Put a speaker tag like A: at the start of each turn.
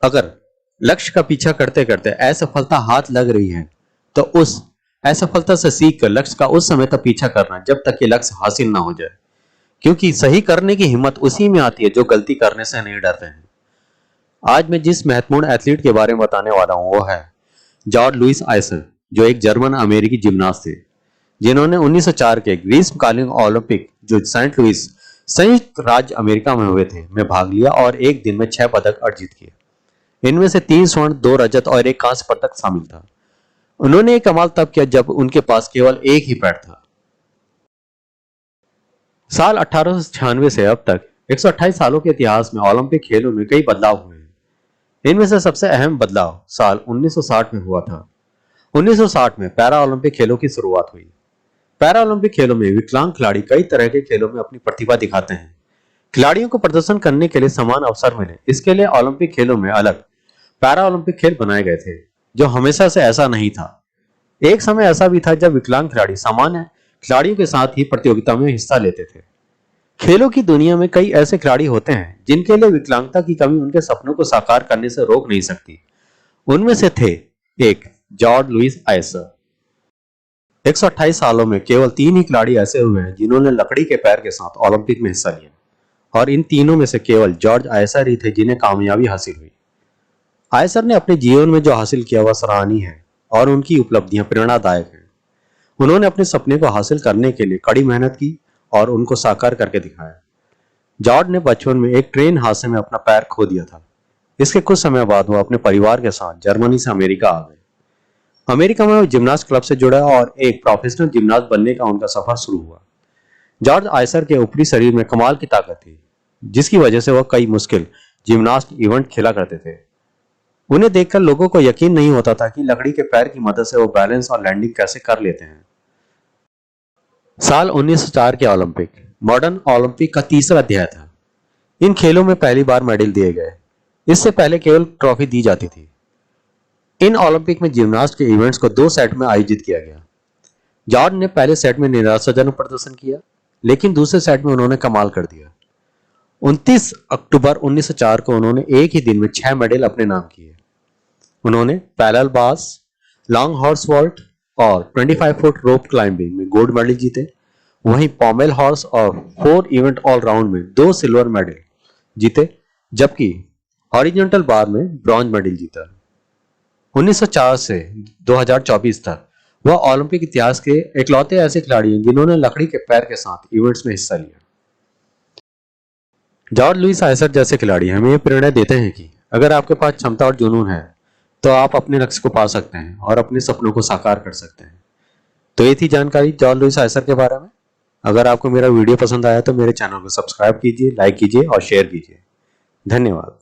A: अगर लक्ष्य का पीछा करते करते असफलता हाथ लग रही है तो उस असफलता से सीख कर लक्ष्य का उस समय तक पीछा करना जब तक कि लक्ष्य हासिल ना हो जाए, क्योंकि सही करने की हिम्मत उसी में आती है जो गलती करने से नहीं डरते हैं। आज मैं जिस महत्वपूर्ण एथलीट के बारे में बताने वाला हूं वो है जॉर्ज लुइस आइसर, जो एक जर्मन अमेरिकी जिम्नास्ट थे जिन्होंने 1904 के ग्रीष्मकालीन ओलंपिक जो सेंट लुइस संयुक्त राज्य अमेरिका में हुए थे में भाग लिया और एक दिन में 6 पदक अर्जित किए। इनमें से 3 स्वर्ण, 2 रजत और एक कांस्य पदक शामिल था। उन्होंने एक कमाल तब किया जब उनके पास केवल एक ही पैर था। साल 1896 से अब तक 128 सालों के इतिहास में ओलंपिक खेलों में कई बदलाव हुए हैं। इनमें से सबसे अहम बदलाव साल 1960 में हुआ था। 1960 में पैरा ओलंपिक खेलों की शुरुआत हुई। पैरा ओलंपिक खेलों में विकलांग खिलाड़ी कई तरह के खेलों में अपनी प्रतिभा दिखाते हैं। खिलाड़ियों को प्रदर्शन करने के लिए समान अवसर मिले, इसके लिए ओलंपिक खेलों में अलग पैरा ओलंपिक खेल बनाए गए थे, जो हमेशा से ऐसा नहीं था। एक समय ऐसा भी था जब विकलांग खिलाड़ी सामान्य खिलाड़ियों के साथ ही प्रतियोगिता में हिस्सा लेते थे। खेलों की दुनिया में कई ऐसे खिलाड़ी होते हैं जिनके लिए विकलांगता की कमी उनके सपनों को साकार करने से रोक नहीं सकती। उनमें से थे एक जॉर्ज लुइस आइसर। 128 सालों में केवल 3 ही खिलाड़ी ऐसे हुए हैं जिन्होंने लकड़ी के पैर के साथ ओलंपिक में हिस्सा लिया, और इन तीनों में से केवल जॉर्ज आइसर ही थे जिन्हें कामयाबी हासिल हुई। आइसर ने अपने जीवन में जो हासिल किया वह सराहनीय है और उनकी उपलब्धियां प्रेरणादायक हैं। उन्होंने अपने सपने को हासिल करने के लिए कड़ी मेहनत की और उनको साकार करके दिखाया। जॉर्ज ने बचपन में एक ट्रेन हादसे में अपना पैर खो दिया था। इसके कुछ समय बाद वो अपने परिवार के साथ जर्मनी से अमेरिका आ गए। अमेरिका में वो जिम्नास्ट क्लब से जुड़ा और एक प्रोफेशनल जिम्नास्ट बनने का उनका सफर शुरू हुआ। जॉर्ज आइसर के ऊपरी शरीर में कमाल की ताकत थी, जिसकी वजह से वह कई मुश्किल जिम्नास्ट इवेंट खेला करते थे। उन्हें देखकर लोगों को यकीन नहीं होता था कि लकड़ी के पैर की मदद से वो बैलेंस और लैंडिंग कैसे कर लेते हैं। साल 1904 के ओलंपिक मॉडर्न ओलंपिक का तीसरा अध्याय था। इन खेलों में पहली बार मेडल दिए गए। इससे पहले केवल ट्रॉफी दी जाती थी। इन ओलंपिक में जिम्नास्ट के इवेंट्स को 2 सेट में आयोजित किया गया। जॉर्ज ने पहले सेट में निराशाजनक प्रदर्शन किया, लेकिन दूसरे सेट में उन्होंने कमाल कर दिया। 29 अक्टूबर 1904 को उन्होंने एक ही दिन में 6 मेडल अपने नाम किए। उन्होंने पैरेलल बास, लॉन्ग हॉर्स वॉल्ट और 25 फुट रोप क्लाइंबिंग में गोल्ड मेडल जीते। वहीं पॉमेल हॉर्स और 4 इवेंट ऑल राउंड में 2 सिल्वर मेडल जीते, जबकि हॉरिजॉन्टल बार में ब्रॉन्ज मेडल जीता। 1904 से 2024 तक वह ओलंपिक इतिहास के इकलौते ऐसे खिलाड़ी हैं जिन्होंने लकड़ी के पैर के साथ इवेंट्स में हिस्सा लिया। जॉर्ज लुइस आइसर जैसे खिलाड़ी हमें प्रेरणा देते हैं कि अगर आपके पास क्षमता और जुनून है तो आप अपने लक्ष्य को पा सकते हैं और अपने सपनों को साकार कर सकते हैं। तो ये थी जानकारी जॉर्ज लुइस आइसर के बारे में। अगर आपको मेरा वीडियो पसंद आया तो मेरे चैनल को सब्सक्राइब कीजिए, लाइक कीजिए और शेयर कीजिए। धन्यवाद।